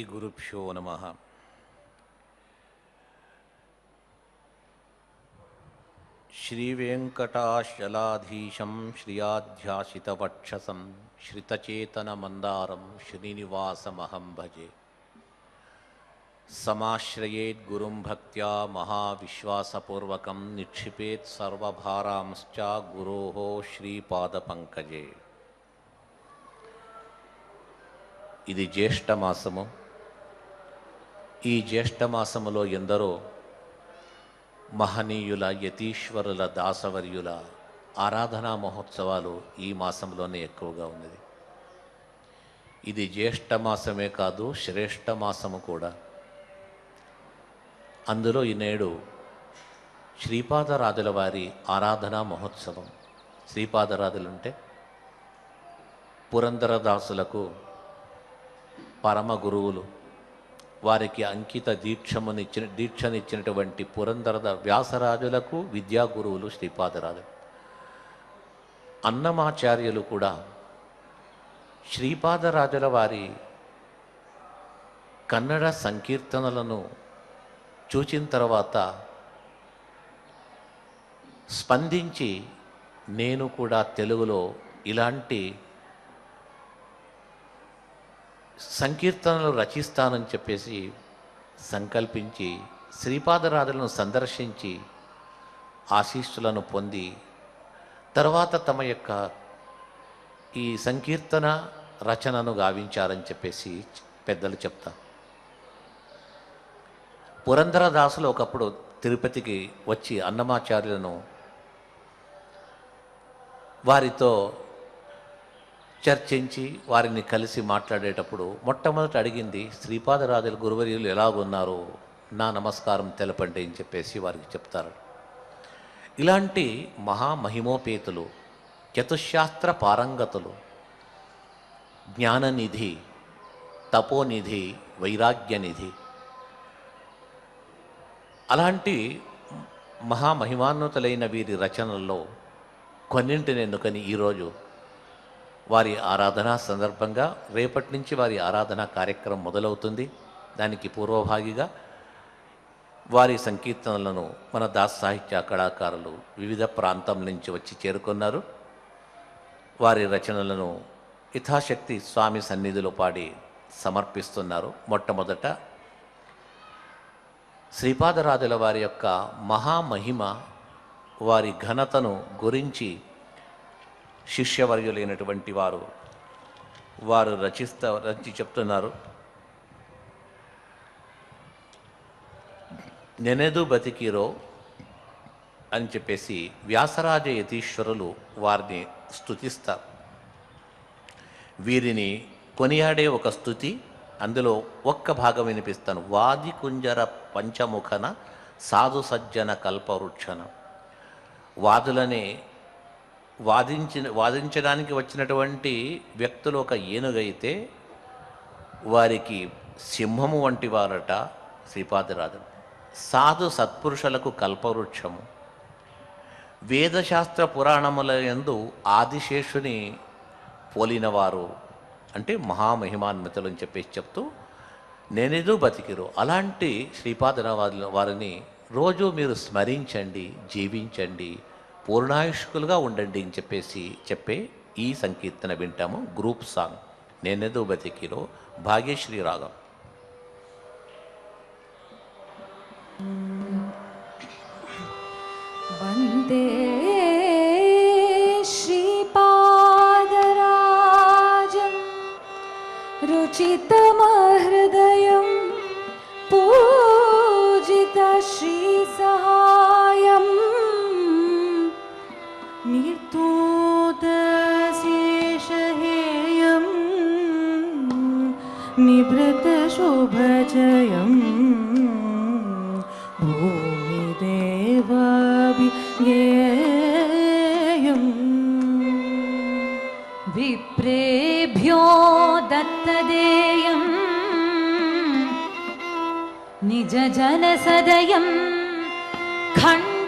श्रीगुरुभ्यो नमः। श्रीवेङ्कटाचलाधीशं श्रियाध्यासितवक्षसं श्रितचेतनमन्दारं श्रीनिवासमहं भजे। समाश्रयेद्गुरुं भक्त्या महाविश्वासपूर्वकं निक्षिपेत् सर्वभारांश्च गुरोः श्रीपादपङ्कजे। ఇది జ్యేష్ఠమాసము. ఈ జ్యేష్ఠమాసములో ఎందరో మహనీయుల యతీశ్వరుల దాసవర్యుల ఆరాధనా మహోత్సవాలు ఈ మాసంలోనే ఎక్కువగా ఉన్నది. ఇది జ్యేష్ఠమాసమే కాదు, శ్రేష్ఠమాసము కూడా. అందులో ఈనేడు శ్రీపాదరాజుల వారి ఆరాధనా మహోత్సవం. శ్రీపాదరాజులంటే పురందరదాసులకు పరమ గురువులు. వారికి అంకిత దీక్షనిచ్చినటువంటి పురందర వ్యాసరాజులకు విద్యా గురువులు శ్రీపాదరాజు. అన్నమాచార్యులు కూడా శ్రీపాదరాజుల వారి కన్నడ సంకీర్తనలను చూచిన తర్వాత స్పందించి నేను కూడా తెలుగులో ఇలాంటి సంకీర్తనలు రచిస్తానని చెప్పేసి సంకల్పించి శ్రీపాదరాజులను సందర్శించి ఆశీస్సులను పొంది తర్వాత తమ యొక్క ఈ సంకీర్తన రచనను గావించారని చెప్పేసి పెద్దలు చెప్తారు. పురందరదాసులు ఒకప్పుడు తిరుపతికి వచ్చి అన్నమాచార్యులను వారితో చర్చించి వారిని కలిసి మాట్లాడేటప్పుడు మొట్టమొదట అడిగింది, శ్రీపాదరాజుల గురువర్యులు ఎలాగున్నారు, నా నమస్కారం తెలపండి అని చెప్పేసి వారికి చెప్తారు. ఇలాంటి మహామహిమోపేతులు, చతుశాస్త్ర పారంగతులు, జ్ఞాననిధి, తపోనిధి, వైరాగ్యనిధి, అలాంటి మహామహిమాన్వితులైన వీరి రచనల్లో కొన్నింటిని ఎన్నుకొని ఈరోజు వారి ఆరాధనా సందర్భంగా రేపటి నుంచి వారి ఆరాధనా కార్యక్రమం మొదలవుతుంది. దానికి పూర్వభాగిగా వారి సంకీర్తనలను మన దాస సాహిత్య కళాకారులు వివిధ ప్రాంతం నుంచి వచ్చి చేరుకున్నారు. వారి రచనలను యథాశక్తి స్వామి సన్నిధిలో పాడి సమర్పిస్తున్నారు. మొట్టమొదట శ్రీపాదరాజుల వారి యొక్క మహామహిమ, వారి ఘనతను గురించి శిష్యవర్యులైనటువంటి వారు రచి చెప్తున్నారు. నెనెదు బతికిరో అని చెప్పేసి వ్యాసరాజ యతీశ్వరులు వారిని స్తుతిస్తారు. వీరిని కొనియాడే ఒక స్తుతి, అందులో ఒక్క భాగం వినిపిస్తాను. వాది కుంజర పంచముఖన సాధు సజ్జన కల్పవృక్షణ. వాదులనే వాదించడానికి వచ్చినటువంటి వ్యక్తులు ఒక ఏనుగైతే వారికి సింహము వంటి వారట శ్రీపాదరాజు. సాధు సత్పురుషులకు కల్పవృక్షము. వేదశాస్త్ర పురాణముల యందు ఆదిశేషుని పోలినవారు అంటే మహామహిమాన్వితులు అని చెప్పేసి చెప్తూ నేనేదో బతికిరు. అలాంటి శ్రీపాదరాజుల వారిని రోజు మీరు స్మరించండి, జీవించండి, పూర్ణాయుష్కులుగా ఉండండి అని చెప్పేసి చెప్పే ఈ సంకీర్తన వింటాము. గ్రూప్ సాంగ్ నేనేదో బతికిలో భాగ్యశ్రీ రాగం. వందే శ్రీపాదరాజం రుచితమహృదయం పూజిత శ్రీసహాయం నిర్తోదశేషహేయం నిభృతశుభజయం భూమిదేవాభిగేయం విప్రేభ్యో దత్తదేయం నిజజనసదయం ఖండితాశేషమాయం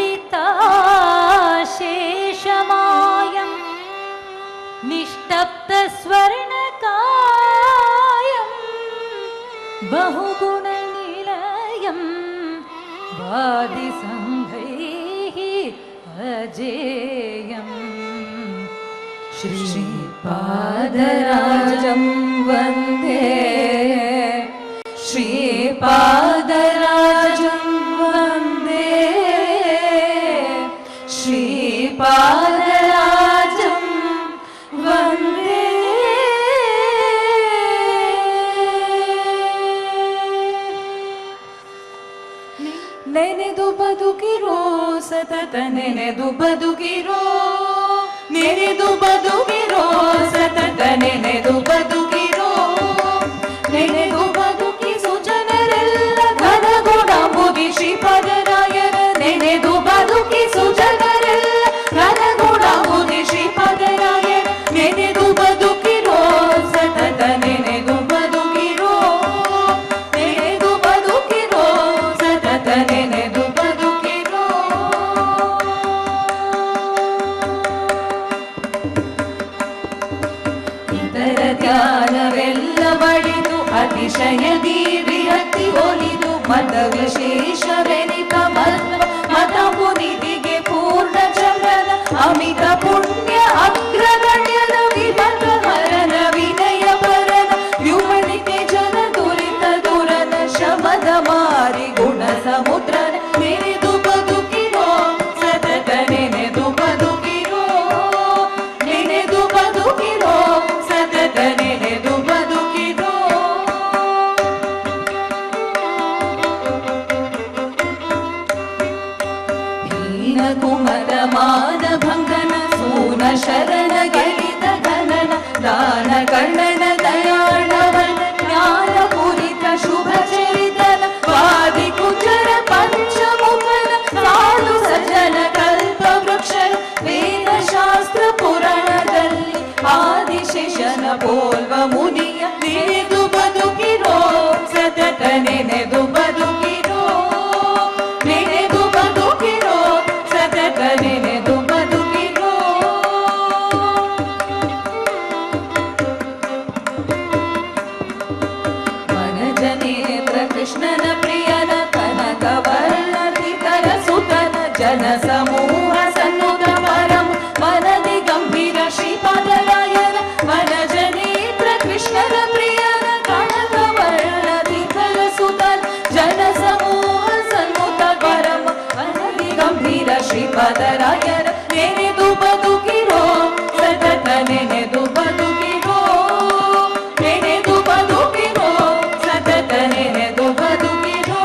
నిష్టప్తస్వర్ణకాయం बहुगुणनिलयं वादिसङ्घैः अजेयम् श्रीपादराजं वन्दे श्रीपादराजं वन्दे श्रीपादराजं वन्दे ನೆನೆದು ಬದುಕಿರೋ ಸತತ ನೆನೆದು ಬದುಕಿರೋ ನೆನೆದು ಬದುಕಿರೋ ಸತತ ನೆನೆದು ಬದುಕಿರೋ ನೆನೆದು ಬದುಕಿಸು ಜನರೆಲ್ಲ ಘನಗುಣ ಮುದಿ ಶ್ರೀಪಾದರಾಯರ ನೆನೆದು ಬದುಕಿಸು ಜನರೆಲ್ಲ ಘನಗುಣ ಮುದಿ ಶ್ರೀಪಾದರಾಯರ ನೆನೆದು ಬದುಕಿರೋ ಸತತ ನೆನೆದು ಬದುಕಿರೋ ನೆನೆದು ಬದುಕಿರೋ ಸತತ ನೆನೆದು ಬದುಕಿರೋ ಇತರ ಧ್ಯಾನವೆಲ್ಲ ಬಡಿದು ಅತಿಶಯದಿ ವಿರಕ್ತಿ ಒಲಿದು ಮತ ವಿಶೇಷವೆನಿತ ಮತ ಮುನಿದಿಗೆ ಪೂರ್ಣ ಚಂದ್ರನ ಅಮಿತ ಪುಣ್ಯ ಅಗ್ರಗಣ್ಯನ ವಿಮತ ಹರನ ವಿನಯ ಪರನ ವ್ಯುಮನಿಕೆ ಜನ ದುರಿತ ದುರನ ಶಮದ ಮಾರಿ ಗುಣ ಸಮುದ್ರನ ನೆನೆದು ಬದುಕಿರೋ ಸತತ ನೆನೆದು ಬದುಕಿರೋ ನೆನೆದು ಬದುಕಿರೋ ಸತತ ನೆನೆದು ಬದುಕಿರೋ ಹೀನ ಕುಮರ ಮಾನ ಭಂಗನ ಸೂನ ಶರಣ ಗಳಿತ ಘನನ ದಾನ ಕಣ್ಣನ ದಯಾಳವನ ಜ್ಞಾನ ಪೂರಿತ ಶುಭ ಚರಿತನ ವಾದಿ ಕುಚರ ಪಂಚಮುಖನ ಸಾಧು ಸಜನ ಕಲ್ಪ ವೃಕ್ಷನ ವೇದ ಶಾಸ್ತ್ರ ಪುರಾಣದಲ್ಲಿ ಆದಿಶೇಷನ ಪೋಲ್ವ ಮುನಿಯ ನೆನೆದು ಬದುಕಿರೋ ಸತತ ನೆನೆದು ಬದುಕಿರೋ ನೆನೆದು ಬದುಕಿರೋ ಸತತ ನೆನೆದು ಬದುಕಿರೋ ವನಜನೇಂದ್ರ ಕೃಷ್ಣನ ಪ್ರಿಯನ ಕನಕ ವರ್ಣಧಿಕರ ಸುತನ ಜನ ಸಮೂಹ ಸನ್ನುತ ಪರಂ ವನದಿ ಗಂಭೀರ ಶ್ರೀಪಾದರಾಯನ ವನಜನೇಂದ್ರ ಕೃಷ್ಣನ ಪ್ರಿಯನ ಕನಕ ವರ್ಣಧಿಕರ ಸುತನ ಜನ ಸಮೂಹ ಸನ್ನುತ ಪರಂ ವನದಿ ಗಂಭೀರ ಶ್ರೀಪಾದರಾಯನ ನೆನೆದು ಬದುಕಿರೋ ಸತತ ನೆನೆದು ಬದುಕಿರೋ ನೆನೆದು ಬದುಕಿರೋ ಸತತ ನೆನೆದು ಬದುಕಿರೋ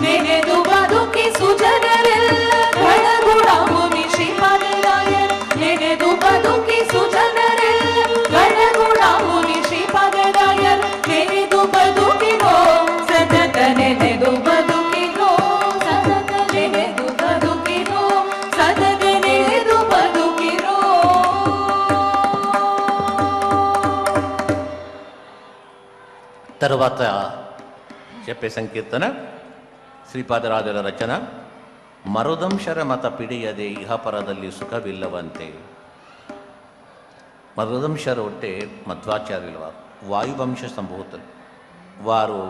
ನೆನೆದು ಬದುಕಿಸು ಜನರೆಲ್ಲ ಘನಗುಣ ಮುನಿ ಶ್ರೀಪಾದರಾಯನ ನೆನೆದು ಬದುಕಿಸು ಜನರೆಲ್ಲ ಘನಗುಣ ಮುನಿ ಶ್ರೀಪಾದರಾಯನ ನೆನೆದು ಬದುಕಿರೋ ಸತತ ನೆನೆದು ಬದುಕಿರೋ ಸತತ ನೆನೆದು ಬದುಕಿರೋ ಸತತ ನೆನೆದು ಬದುಕಿರೋ తరువాత చెప్పే సంకీర్తన ಶ್ರೀಪಾದರಾಜರ ರಚನ ಮರುದಂಶರ ಮತ ಪಿಡಿಯದೆ ಇಹಪರದಲ್ಲಿ ಸುಖವಿಲ್ಲವಂತೆ. మరుదంశరు అంటే మధ్వాచార్యుల వారు వాయువంశ సంభూతులు. వారు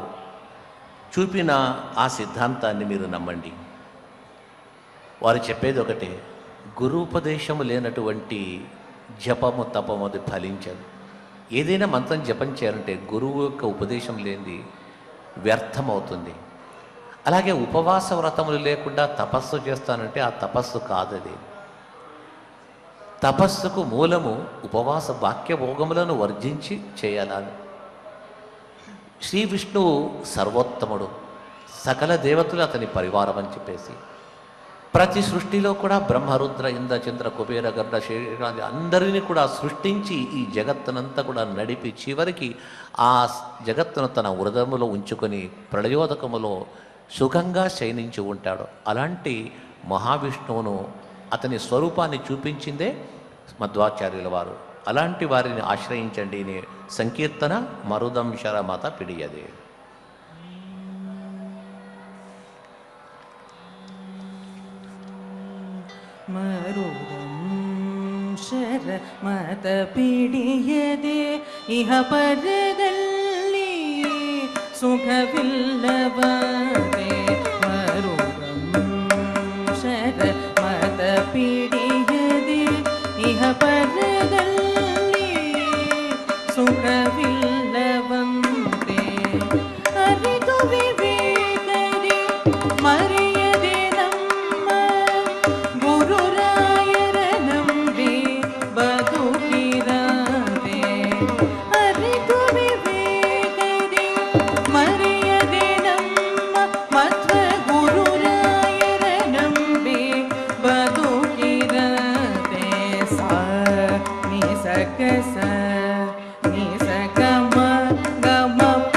చూపిన ఆ సిద్ధాంతాన్ని మీరు నమ్మండి. వారు చెప్పేది ఒకటే, గురూపదేశము లేనటువంటి జపము తపము అది ఫలించదు. ఏదైనా మంత్రం జపం చేయాలంటే గురువు యొక్క ఉపదేశం లేనిది వ్యర్థమవుతుంది. అలాగే ఉపవాస వ్రతములు లేకుండా తపస్సు చేస్తానంటే ఆ తపస్సు కాదది. తపస్సుకు మూలము ఉపవాస వాక్య భోగములను వర్జించి చేయాలని. శ్రీ విష్ణువు సర్వోత్తముడు, సకల దేవతలు అతని పరివారం అని చెప్పేసి ప్రతి సృష్టిలో కూడా బ్రహ్మరుద్ర ఇంద్ర చంద్ర కుబేర గర్ణ శరీరాది అందరినీ కూడా సృష్టించి ఈ జగత్తునంతా కూడా నడిపి చివరికి ఆ జగత్తును తన హృదయములో ఉంచుకొని ప్రళయోదకములో సుఖంగా శయనించి ఉంటాడు. అలాంటి మహావిష్ణువును అతని స్వరూపాన్ని చూపించిందే మధ్వాచార్యుల వారు. అలాంటి వారిని ఆశ్రయించండి. సంకీర్తన మరుదంశర మత పిడియదే. ಮರುದಂಶರ ಮತ ಪಿಡಿಯದೆ ಇಹ ಪರದಲ್ಲಿ ಸುಖವಿಲ್ಲವದೆ ಮರುಗಂ ಶರ ಮತ ಪಿಡಿಯದೆ ಇಹ ಪರದಲ್ಲಿ ಸುಖವಿಲ್ಲವಂತೆ ಅರಿತು ವಿವೇಕದಿ ಮರೆಯದೆ ನಮ್ಮ ಗುರುರಾಯರ ನಂಬಿ ಬದುಕಿರದೆ ಅರಿತು ವಿವೇಕದಿ ಮರೆಯದೆ ನಮ್ಮ ಮಧ್ವ ಗುರುರಾಯರ ನಂಬಿ ಬದುಕಿರದೆ ಸಾ ನಿ ಸಕ ಸ ನಿ ಸಕ ಮ ಗ ಮ ಪ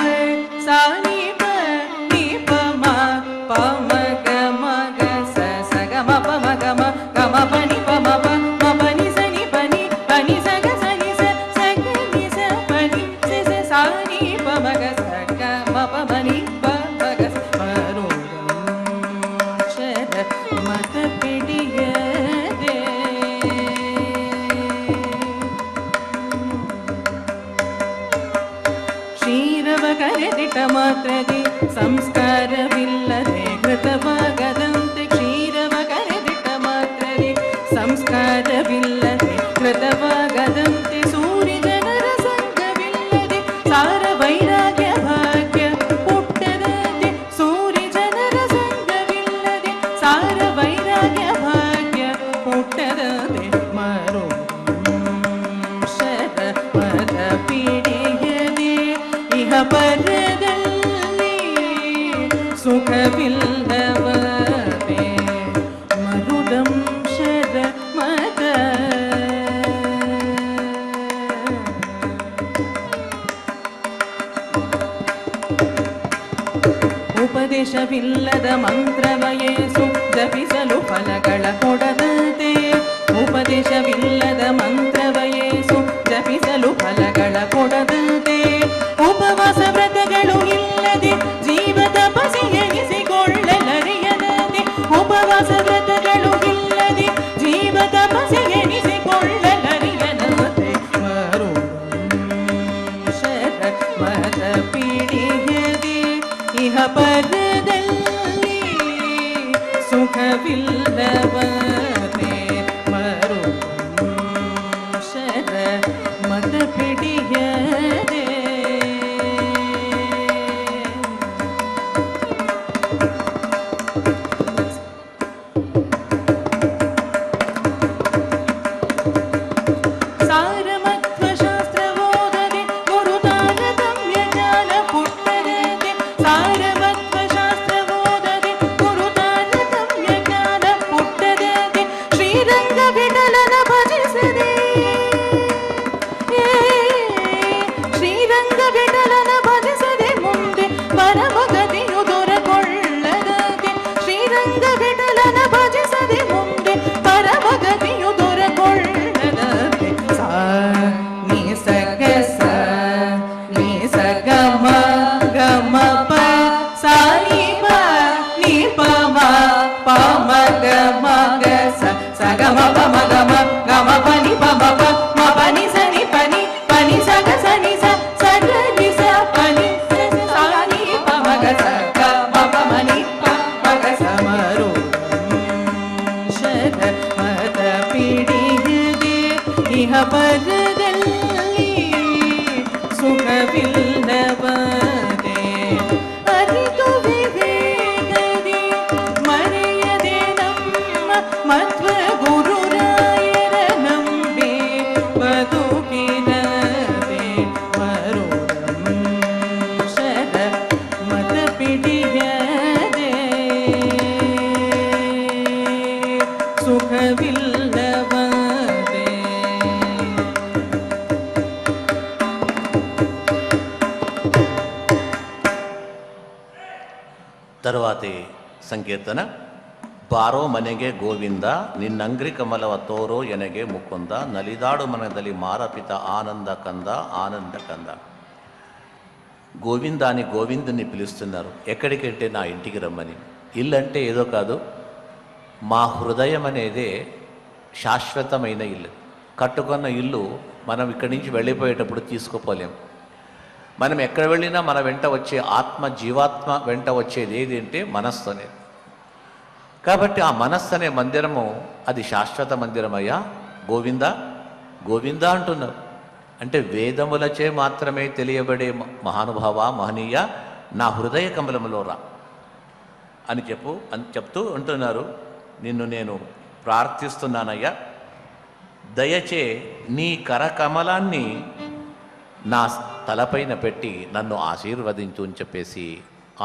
ಸಾ ನಿ ಪ ಮ ಪ ಮ ಗ ಮ ಗ ಸ ಸ ಗ ಮ ಪ ಮ ಗ ಮ ಗ ಮ ಪ ನಿ ಪ ಮ ಪ ಮ ಪ ನಿ ಸ ನಿ ಪ ನಿ ಪ ನಿ ಸ ಗ ಸ ನಿ ಸ ಸ ಗ ನಿ ಸ ಪ ನಿ ಸ ಸ ಸಾ ನಿ ಪ ಮ ಗ ಸ ಗ ಮ ಪ ಮ ನಿ ಪ ಮ ಗ ಸ ಮರುಗಂ ಶರ ಮತ ಪಿಡಿಯದೆ ಕ್ಷೀರವ ಕರೆದಿಟ ಮಾತ್ರದಿ ಸಂಸ್ಕಾರವಿಲ್ಲದೆ ಕೃತವಾಗದಂತೆ ಕ್ಷೀರವ ಕರೆದಿಟ ಮಾತ್ರದಿ ಸಂಸ್ಕಾರವಿಲ್ಲದೆ ಕೃತವಾಗದಂತೆ ಸೂರ್ಯ ಜನರ ಸಂಘವಿಲ್ಲದೆ ಸಾರ ವೈರಾಗ್ಯ ಭಾಗ್ಯ ಹುಟ್ಟದಂತೆ ಸೂರ್ಯ ಜನರ ಸಂಘವಿಲ್ಲದೆ ಸಾರ ವೈರಾಗ್ಯ ಭಾಗ್ಯ ಹುಟ್ಟದಂತೆ ಮರು ಶರ ಮತ ಪಿಡಿಯದೆ ಇಹ ಪರದಲ್ಲಿ ಸುಖವಿಲ್ಲವದೆ ಮರುದಂ ಶರ ಮತ ಉಪದೇಶವಿಲ್ಲದ ಮಂತ್ರವಯೇಸು ಜಪಿಸಲು ಫಲಗಳ ಕೊಡದಂತೆ ಉಪದೇಶವಿಲ್ಲದ ಮಂತ್ರವಯೇಸು ಜಪಿಸಲು ಫಲಗಳ ಕೊಡದಂತೆ ಉಪವಾಸ ವ್ರತಗಳು ಇಲ್ಲದೆ ಜೀವ ತಪಸಿ ಎನಿಸಿಕೊಳ್ಳಲರಿಯದಂತೆ ಉಪವಾಸ ವ್ರತಗಳು ಇಲ್ಲದೆ ಜೀವ ತಪಸಿ ಎನಿಸಿಕೊಳ್ಳಲರಿಯದಂತೆ ಮರುಗಂ ಶರ ಮತ ಪಿಡಿಯದೆ ಇಹ ಪರದಲ್ಲಿ ಸುಖವಿಲ್ಲವದೆ ಮರುಗಂ ಶರ ಮತ ಪಿಡಿಯದೆ ಸಾರಮತ್ವಶಾಸ್ತ್ರ ಓದದೆ ಗುರುತಾರತಮ್ಯ ಜ್ಞಾನ ಹುಟ್ಟದಂತೆ ಸಾರಮತ್ವಶಾಸ್ತ್ರ ಓದದೆ ಗುರುತಾರತಮ್ಯ ಜ್ಞಾನ ಹುಟ್ಟದಂತೆ ಶ್ರೀರಂಗ ವಿಠಲನ ಭಜಿಸದೆ ಶ್ರೀರಂಗ ವಿಠಲನ ಭಜಿಸದೆ ಮುಂದೆ ಪರಮಗತಿಯು ದೊರಕೊಳ್ಳದಂತೆ ಶ್ರೀರಂಗ ವಿಠಲನ ಭಜಿಸದೆ ಮುಂದೆ ಪರಮಗತಿಯು ದೊರಕೊಳ್ಳದಂತೆ ಸಾ ನಿ ಸ ಗ ಸ ನಿ ಸ ಗ ಮ ಗ ಮ ಪ ಸಾ ನಿ ಪ ನಿ ಪ ಮ ಪ ಮ ಗ ಮ ಗ ಸ ಸ ಗ ಮ ಪ ಮ ಗ ಮ ಗ ಮ ಪ ನಿ ಪ ಮ ಪ ಮ ಪ ನಿ ಸ ನಿ ಪ ನಿ ಪ ನಿ ಸ ಗ ಸ ನಿ ಸ ಸ ಗ ನಿ ಸ ಪ ನಿ ಸ ಸಾ ನಿ ಪ ಮ ಗ ಸ ಗ ಮ ಪ ಮ ನಿ ಪ ಮ ಗ ಸ ಮರುಗಂ ಶರ ಮತ ಪಿಡಿಯದೆ ಇಹ ಪರದಲ್ಲಿ ಸುಖವಿಲ್ಲವದೆ ಅರಿತು ವಿವೇಕದಿ ಮರೆಯದೆ ನಮ್ಮ ಮಧ್ವ ಗುರುರಾಯರ ನಂಬಿ ಬದುಕಿರದೆ ಮರುಗಂ ಶರ ಮತ ಪಿಡಿಯದೆ ಸುಖವಿಲ್ಲವದೆ ತರುವಾತಿ ಸಂಕೀರ್ತನ ಬಾರೋ ಮನೆಗೆ ಗೋವಿಂದ ನಿನ್ನಂಗ್ರಿ ಕಮಲವ ತೋರೋ ಎನಗೆ ಮುಕುಂದ ನಲಿದಾಡು ಮನದಲ್ಲಿ ಮಾರಪಿತ ఆనంద కంద ఆనంద కంద. గోవిందాని గోవిందుని పిలుస్తున్నారు. ఎక్కడికంటే నా ఇంటికి రమ్మని. ఇల్లు అంటే ఏదో కాదు, మా హృదయం అనేదే శాశ్వతమైన ఇల్లు. కట్టుకున్న ఇల్లు మనం ఇక్కడి నుంచి వెళ్ళిపోయేటప్పుడు తీసుకుపోలేం. మనం ఎక్కడ వెళ్ళినా మన వెంట వచ్చే ఆత్మ, జీవాత్మ వెంట వచ్చేది ఏది అంటే మనస్సు అనేది. కాబట్టి ఆ మనస్సు అనే మందిరము అది శాశ్వత మందిరమయ్యా గోవింద గోవింద అంటున్నారు. అంటే వేదములచే మాత్రమే తెలియబడే మహానుభావ, మహనీయ, నా హృదయ కమలములో రా అని చెప్తూ అంటున్నారు. నిన్ను నేను ప్రార్థిస్తున్నానయ్యా, దయచే నీ కరకమలాన్ని నా తలపైన పెట్టి నన్ను ఆశీర్వదించు అని చెప్పేసి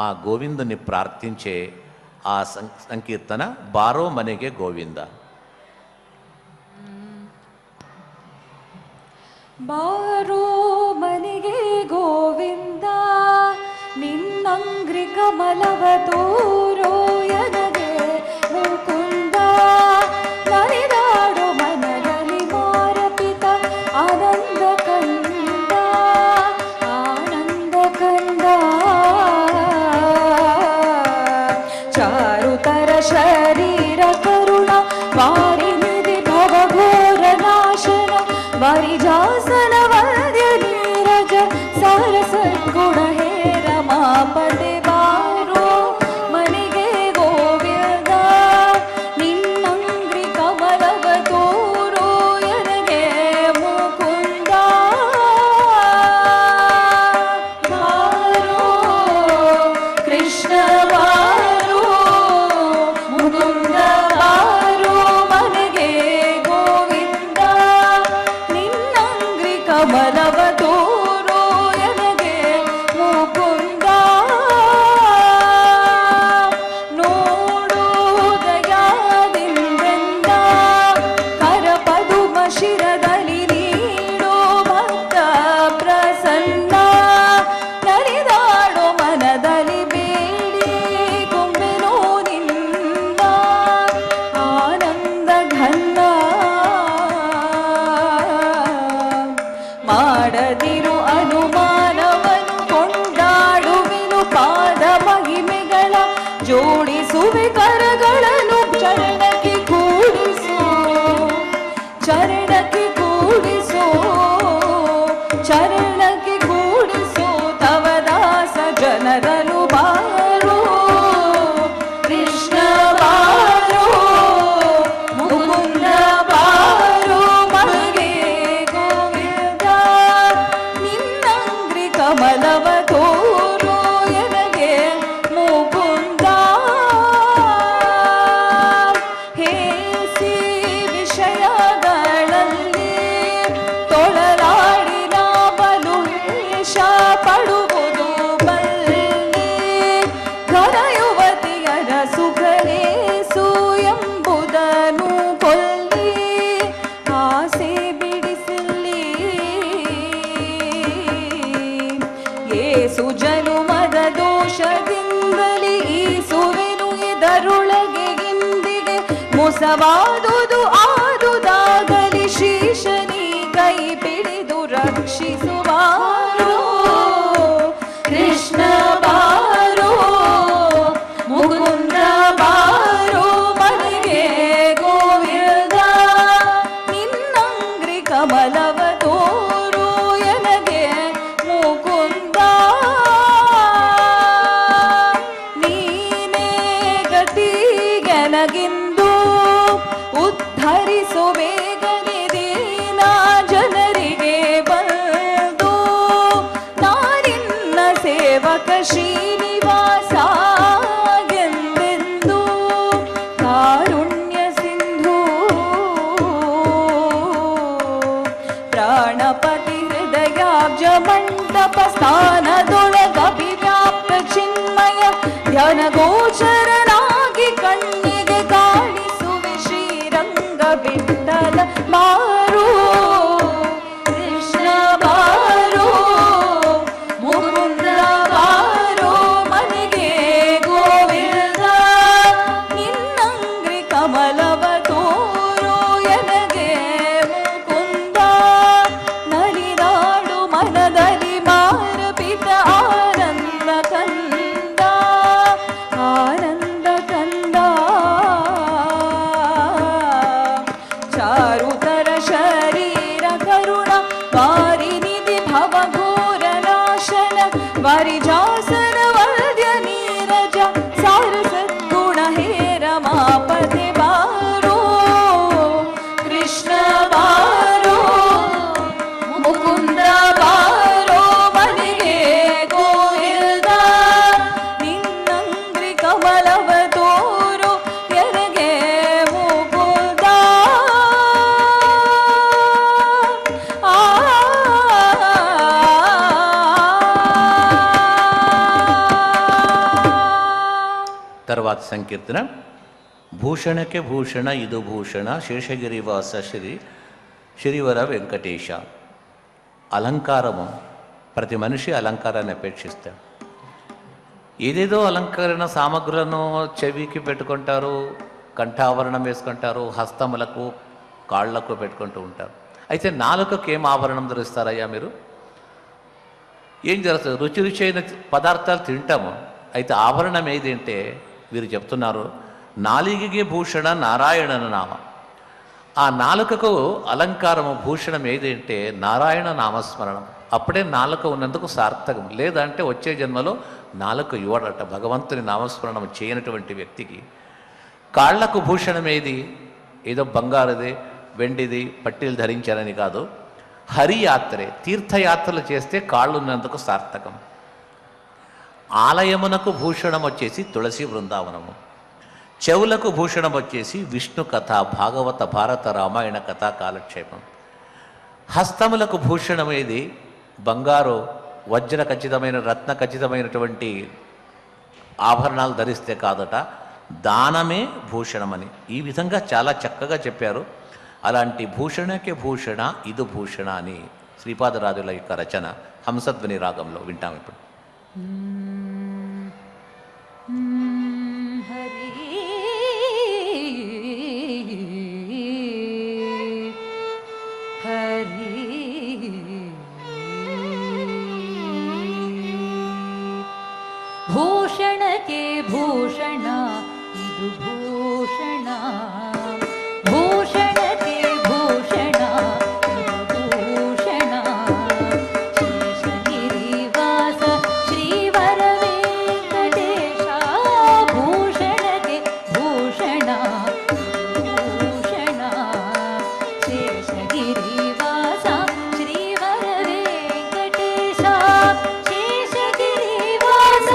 ఆ గోవిందుని ప్రార్థించే ఆ సంకీర్తన బారో మನೆಗೆ ಗೋವಿಂದ. ಬಾರೋ ಮನೆಗೆ ಗೋವಿಂದ, ನಿನ್ನಂಗ್ರಿ ಕಮಲವ ತೋರೋ ಎನಗೆ ಮುಕುಂದ, ನಲಿದಾಡೋ ಮನದಲ್ಲಿ ಮಾರಪಿತ ಆನಂದ ಕಂದ, ಆನಂದ ಕಂದ. ಚಾರುತರ ಶರೀರ ಕರುಣ ವಾರಿನಿಧಿ ಭವಘೋರ ನಾಶನ, ವಾರಿಜಾಸನ ವಂದ್ಯ ನೀರಜ ಸಾರ ಸದ್ಗುಣ ಹೇ ರಮಾಪತೆ. ಬಾರೋ ಮನೆಗೆ ಗೋವಿಂದ, ನಿನ್ನಂಗ್ರಿ ಕಮಲವ ತೋರೋ ಎನಗೆ ಮುಕುಂದ. ಬಾರೋ ಕೃಷ್ಣ ಬಾರೋ ಮುಕುಂದ, ಬಾರೋ ಮನೆಗೆ ಗೋವಿಂದ, ನಿನ್ನಂಗ್ರಿ ಕಮಲವ ತೋರೋ ಎನಗೆ ಮುಕುಂದ. ನೋಡು ದಯಾದಿಂದೆಂದ ಕರಪದುಮ ಶಿರದಲ್ಲಿ ನೀಡೋ ಭಕ್ತ ಪ್ರಸನ್ನ, ನಲಿದಾಡೋ ಮನದಲ್ಲಿ ಬೇಡಿ ಕೊಂಬೆನೋ ನಿನ್ನ ಆನಂದ ಘನ್ನ. ಮಾಡದಿರು ಅನುಮಾನವನು ಕೊಂಡಾಡುವೆನು ಪಾದ ಮಹಿಮೆಗಳ, ಜೋಡಿಸುವೆ ಕರಗಳನ್ನು ಚರಣಕ್ಕೆ ಕೂಡಿಸು, ಚರಣಕ್ಕೆ ಕೂಡಿಸು, ಚರಣಕ್ಕೆ ಕೂಡಿಸು ತವ ದಾಸ ಜನರನು. ಬಾರೋ ಕೃಷ್ಣ ಬಾರೋ ಮುಕುಂದ, ಬಾರೋ ಮನೆಗೆ ಗೋವಿಂದ, ನಿನ್ನಂಗ್ರಿ ಕಮಲವ ತೋರೋ ಎನಗೆ ಮುಕುಂದ. ಹೇಸಿ ವಿಷಯಗಳಲ್ಲಿ ತೊಳಲಾಡಿನ ಬಲು ವೇಷ ಪಡುವುದು ಬಲ್ಲಿ, ಘನ ಯುವತಿಯರ ಸುಖರೇಸು ಎಂಬುದನ್ನು ಕೊಲ್ಲಿ, ಆಸೆ ಬಿಡಿಸಲಿ ಏಸು ಜನುಮದ ದೋಷದಿಂದಲೇ ಈಸುವೆನು ಇದರೊಳಗೆ ಇಂದಿಗೆ, ಮೋಸವಾದುದು ಆದುದಾಗಲಿ ಶೀಶನಿ ಕೈ ಪಿಡಿದು ರಕ್ಷಿಸುವಾರೋ. ಕೃಷ್ಣ ಬಾರೋ ಮುಕುಂದ, ಬಾರೋ ಮನೆಗೆ ಗೋವಿಂದ, ನಿನ್ನಂಗ್ರಿ ಕಮಲವ ತೋರೋ ಎನಗೆ ಮುಕುಂದ. ನೀನೇ ಗತಿಗೆನಗಿಂದು ಉದ್ಧರಿಸು ಬೇಗನೆ ದೀನ ಜನರಿಗೆ ಬಂದು, ನಾನಿನ್ನ ಸೇವಕ ಶ್ರೀನಿವಾಸ ಎಂದೆಂದು ಕಾರುಣ್ಯ ಸಿಂಧು. ಪ್ರಾಣಪತಿ ಹೃದಯಾಬ್ಜ ಮಂಟಪ ಸ್ಥಾನದೊಳಗಭಿವ್ಯಾಪ್ತ ಚಿನ್ಮಯ ಧ್ಯಾನ ಗೋಚರನಾಗಿ ಕಣ್ಣಿಗೆ ಕಾಣಿಸುವೆ ಶ್ರೀರಂಗ ವಿಠಲ. ಬಾರೋ ಕೃಷ್ಣ ಬಾರೋ ಮುಕುಂದ, ಬಾರೋ ಮನೆಗೆ ಗೋವಿಂದ, ನಿನ್ನಂಗ್ರಿ ಕಮಲವ ತೋರೋ ಎನಗೆ ಮುಕುಂದ, ನಲಿದಾಡು ಮನದಲ್ಲಿ ಮಾರಪಿತ ಆನಂದ ಕಂದ, ಆನಂದ ಕಂದ. ಚಾರುತರ తర్వాత సంకీర్తన. భూషణಕ್ಕೆ భూషణ ಇದು ಭೂಷಣ శేషగిరివాస శ్రీవర వెంకటేశ. అలంకారము, ప్రతి మనిషి అలంకారాన్ని అపేక్షిస్తాడు. ఏదేదో అలంకరణ సామగ్రులను చెవికి పెట్టుకుంటారు, కంఠాభరణం వేసుకుంటారు, హస్తములకు కాళ్లకు పెట్టుకుంటూ ఉంటారు. అయితే నాలుకకు ఏం ఆభరణం ధరిస్తారయ్యా మీరు? ఏం జరుగుతుంది? రుచి రుచి అయిన పదార్థాలు తింటాము. అయితే ఆభరణం ఏది అంటే వీరు చెప్తున్నారు, నాలిగిగే భూషణ నారాయణన నామ. ఆ నాలుకకు అలంకారము భూషణం ఏది అంటే నారాయణ నామస్మరణం. అప్పుడే నాలుక ఉన్నందుకు సార్థకం. లేదంటే వచ్చే జన్మలో నాలుక ఇవ్వడట. భగవంతుని నామస్మరణం చేయనటువంటి వ్యక్తికి. కాళ్లకు భూషణం ఏది? ఏదో బంగారుది, వెండిది, పట్టీలు ధరించారని కాదు. హరియాత్రే, తీర్థయాత్రలు చేస్తే కాళ్ళు ఉన్నందుకు సార్థకం. ఆలయమునకు భూషణం వచ్చేసి తులసి బృందావనము. చెవులకు భూషణం వచ్చేసి విష్ణు కథ, భాగవత, భారత, రామాయణ కథా కాలక్షేపం. హస్తములకు భూషణం ఏది? బంగారు, వజ్ర ఖచ్చితమైన, రత్న ఖచ్చితమైనటువంటి ఆభరణాలు ధరిస్తే కాదట, దానమే భూషణమని. ఈ విధంగా చాలా చక్కగా చెప్పారు. అలాంటి భూషణకే భూషణ ఇది భూషణ అని శ్రీపాదరాజుల యొక్క రచన హంసధ్వని రాగంలో వింటాం ఇప్పుడు. ಭೂಷಣಕ್ಕೆ ಭೂಷಣ ಇದು ಭೂಷಣ, ಭೂಷಣಕ್ಕೆ ಭೂಷಣ ಇದು ಭೂಷಣ. ಶೇಷಗಿರಿವಾಸ ಶ್ರೀವರ ವೆಂಕಟೇಶ. ಭೂಷಣಕ್ಕೆ ಭೂಷಣ ಭೂಷಣ. ಶೇಷಗಿರಿವಾಸ ಶ್ರೀವರ ವೆಂಕಟೇಶ. ಶೇಷಗಿರಿವಾಸ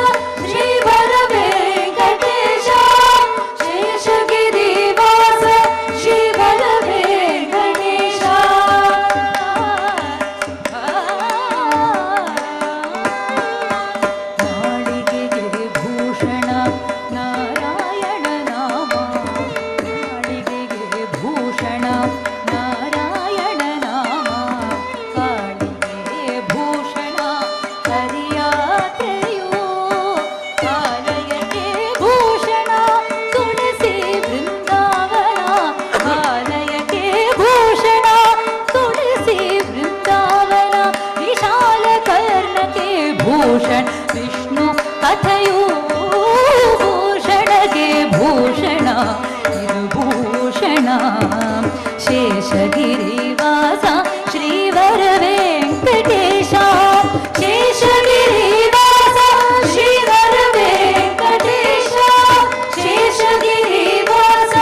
ಶ್ರೀವರ ವೆಂಕಟೇಶ. ಶೇಷಗಿರಿವಾಸ ಶ್ರೀವರ ವೆಂಕಟೇಶ. ನಾಳಿಗೆಗೆ ಭೂಷಣ ನಾರಾಯಣ ನಾಮ. ನಾಳಿಗೆಗೆ ಭೂಷಣ ನಾರಾಯಣ ನಾಮ. ಕಾಳಿಗೆ ಭೂಷಣ ಹರಿಯಾತ್ರೆಯು. ಆಲಯಕ್ಕೆ ಭೂಷಣ ತುಳಸಿ ಬೃಂದಾವನ. ಆಲಯಕ್ಕೆ ಭೂಷಣ ತುಳಸಿ ಬೃಂದಾವನ. ವಿಶಾಲ ಕರ್ಣಕ್ಕೆ ಭೂಷಣ ವಿಷ್ಣು ಕಥೆಯು. ಭೂಷಣಕ್ಕೆ ಭೂಷಣ ಇದು ಭೂಷಣ. ಶೇಷಗಿರಿವಾಸ ಶ್ರೀವರ ವೆಂಕಟೇಶ. ಶೇಷಗಿರಿವಾಸ ಶ್ರೀವರ ವೆಂಕಟೇಶ. ಶೇಷಗಿರಿವಾಸ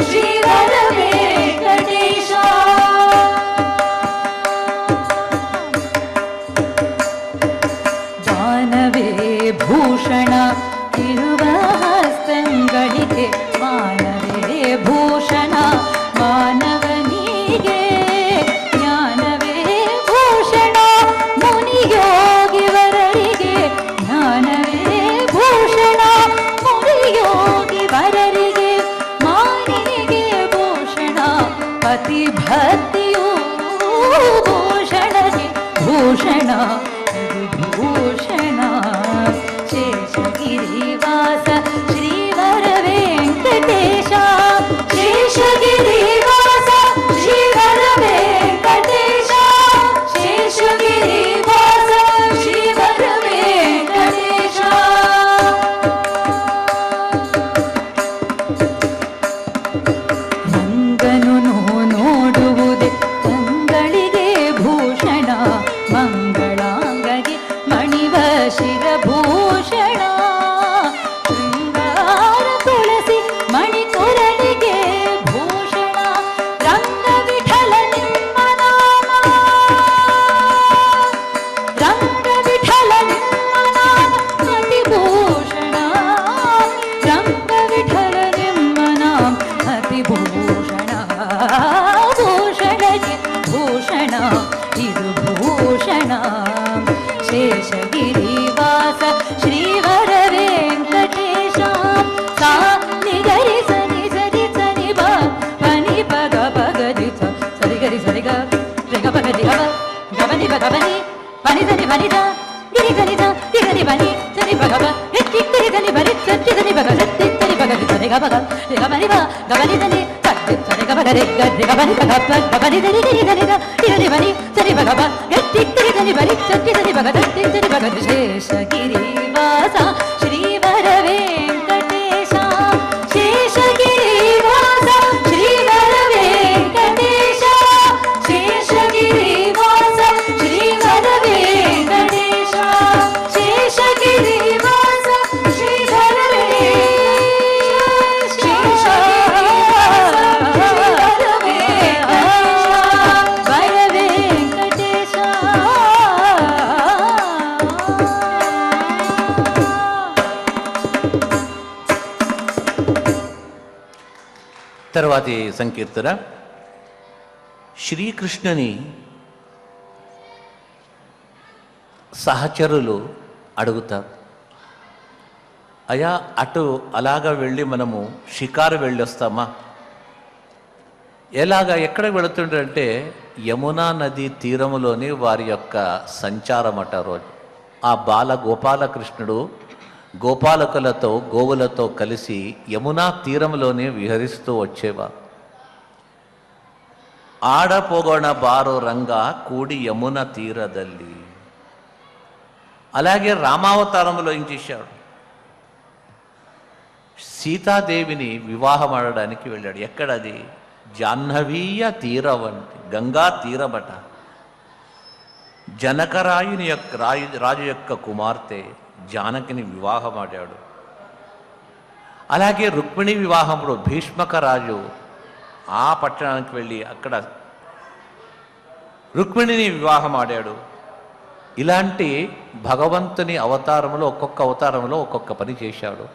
ಶ್ರೀವರ ವೆಂಕಟೇಶ. ಮಾನವೇ ಭೂಷಣ ಇರುವ ಹಸ್ತಂಗಳಿಗೆ. ಮಾನವೇ ಭೂಷಣ ಮಾನವನಿಗೆ. ಜ್ಞಾನವೇ ಭೂಷಣ ಮುನಿಯೋಗಿವರರಿಗೆ. ಜ್ಞಾನವೇ ಭೂಷಣ ಮುನಿಯೋಗಿವರರಿಗೆ. ಮಾನಿನಿಗೆ ಭೂಷಣ ಪತಿ ಭಕ್ತಿಯು. ಭೂಷಣಗೆ ಭೂಷಣ ಇದು ಭೂಷಣ. ಶೇಷಗಿರಿವಾಸ ಶ್ರೀವರ ವೆಂಕಟೇಶ. ಶೇಷಗಿರಿವಾಸ ಶ್ರೀವರ ವೆಂಕಟೇಶ. ಶೇಷಗಿರಿವಾಸ ಶ್ರೀವರ ವೆಂಕಟೇಶ. ರಂಗನು ನೋಡುವುದೇ ತಂಗಳಿಗೆ ಭೂಷಣ. ಮಂಗಳಾರತಿ గబగ గబని బా గబని దని సరి సరి గబగ రే గరి గబని గబ గబని దని దని దని దని బని సరి బగబ గట్టి దని దని బని సరి దని బగ దని దని బగ శేషగిరివాస శ్రీవర వెంకటేశ శేషగిరివాస శ్రీవర వెంకటేశ శేషగిరివాస శ్రీవర వెంకటేశ శేషగిరివాస శ్రీవర తర్వాతి సంకీర్తన శ్రీకృష్ణుని సహచరులు అడుగుతారు, అయ్యా అటు అలాగా వెళ్ళి మనము షికారు వెళ్ళొస్తామా? ఎలాగా ఎక్కడికి వెళుతుంటారంటే యమునా నది తీరములోని వారి యొక్క సంచారమట రోజు. ఆ బాల గోపాలకృష్ణుడు గోపాలకులతో గోవులతో కలిసి యమునా తీరంలోనే విహరిస్తూ వచ్చేవారు. ఆడపోగొణ బారో రంగా కూడి యమున తీరదల్లి. అలాగే రామావతారంలో ఏం చేశాడు, సీతాదేవిని వివాహం ఆడడానికి వెళ్ళాడు. ఎక్కడది? జాహ్నవీయ తీరవంటి గంగా తీరబట. జనకరాయుని యొక్క రాజు యొక్క కుమార్తె జానకిని వివాహమాడాడు. అలాగే రుక్మిణి వివాహంలో భీష్మక రాజు ఆ పట్టణానికి వెళ్ళి అక్కడ రుక్మిణిని వివాహమాడాడు. ఇలాంటి భగవంతుని అవతారంలో ఒక్కొక్క అవతారంలో ఒక్కొక్క పని చేశాడు.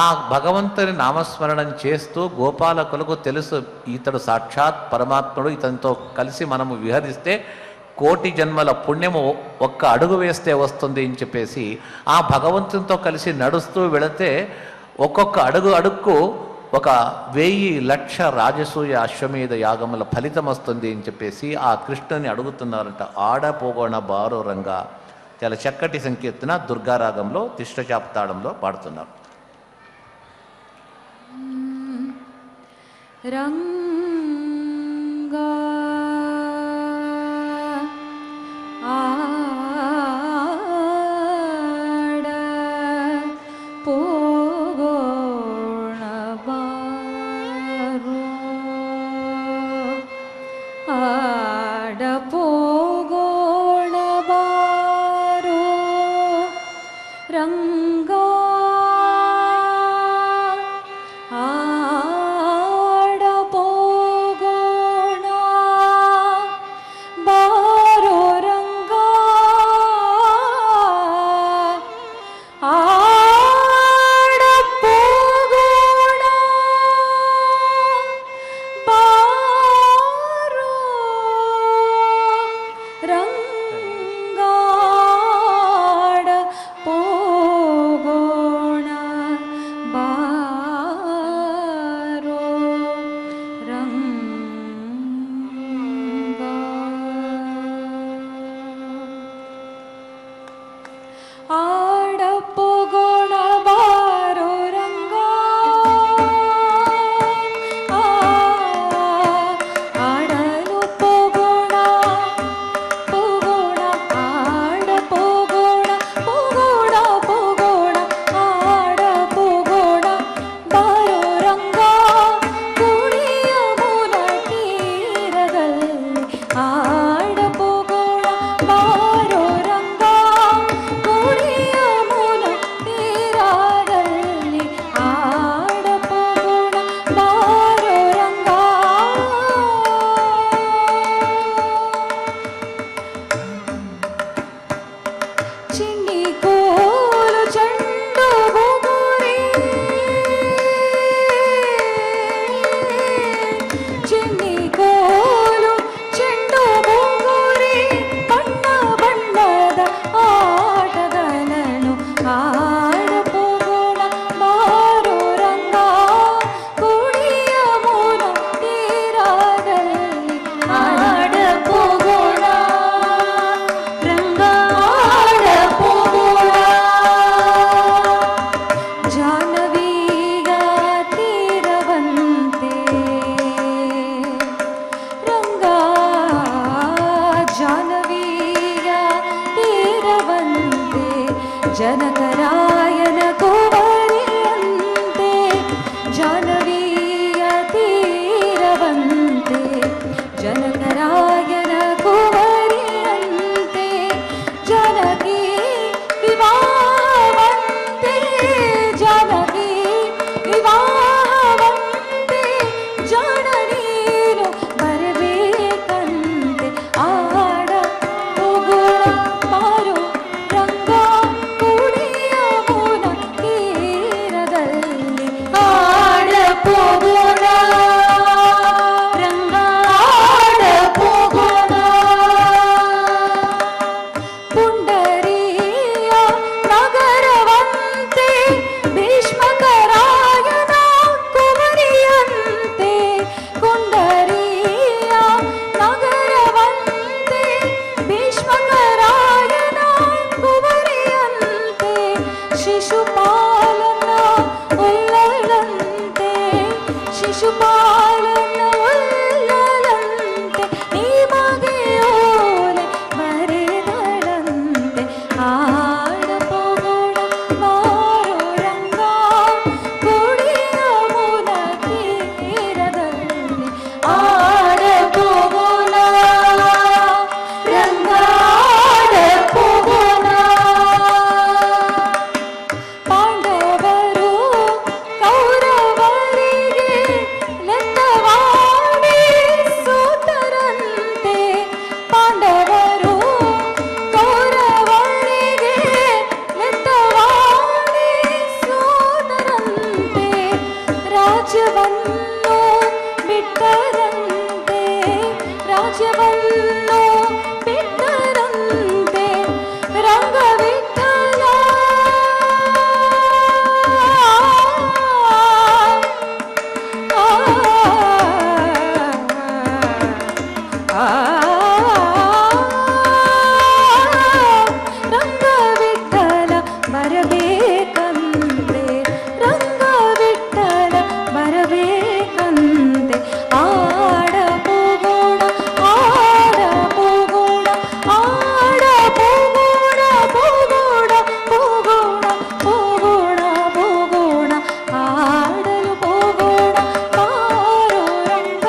ఆ భగవంతుని నామస్మరణం చేస్తూ గోపాలకులకు తెలుసు ఇతడు సాక్షాత్ పరమాత్ముడు, ఇతనితో కలిసి మనము విహరిస్తే కోటి జన్మల పుణ్యము ఒక్క అడుగు వేస్తే వస్తుంది అని చెప్పేసి ఆ భగవంతునితో కలిసి నడుస్తూ వెళితే ఒక్కొక్క అడుగుకు 1000,00,000 రాజసూయ అశ్వమేధ యాగముల ఫలితం వస్తుంది అని చెప్పేసి ఆ కృష్ణుని అడుగుతున్నారంట. ఆడపోగొణ బారో రంగా. చాలా చక్కటి సంకీర్తన దుర్గారాగంలో తిష్టచాప్తాళంలో పాడుతున్నారు. రంగా ఆడ పోగొణ బారో ఆడ పోగొణ బారో రంగా ఆడ పో ರಾಜ್ಯವನ್ನು ಬಿಟ್ಟರಂತೆ ರಾಜ್ಯವನ್ನು ಬಿಟ್ಟರಂತೆ ರಂಗವಿಠಲ ರಂಗವಿಠಲ ಬರಬೇಕಂತೆ ರಂಗವಿಠಲ ಬರಬೇಕಂತೆ ಆಡ ಪೂಗೋಣ ಆಡ ಪೂಗೋಣ ಆಡ ಪೂಗೋಣ ಪೂಗೋಣ ಪೂಗೋಣ ಪೂಗೋಣ ಪೂಗೋಣ ಆಡಲು ಪೂಗೋಣ ಪಾರೋ ರಂಗ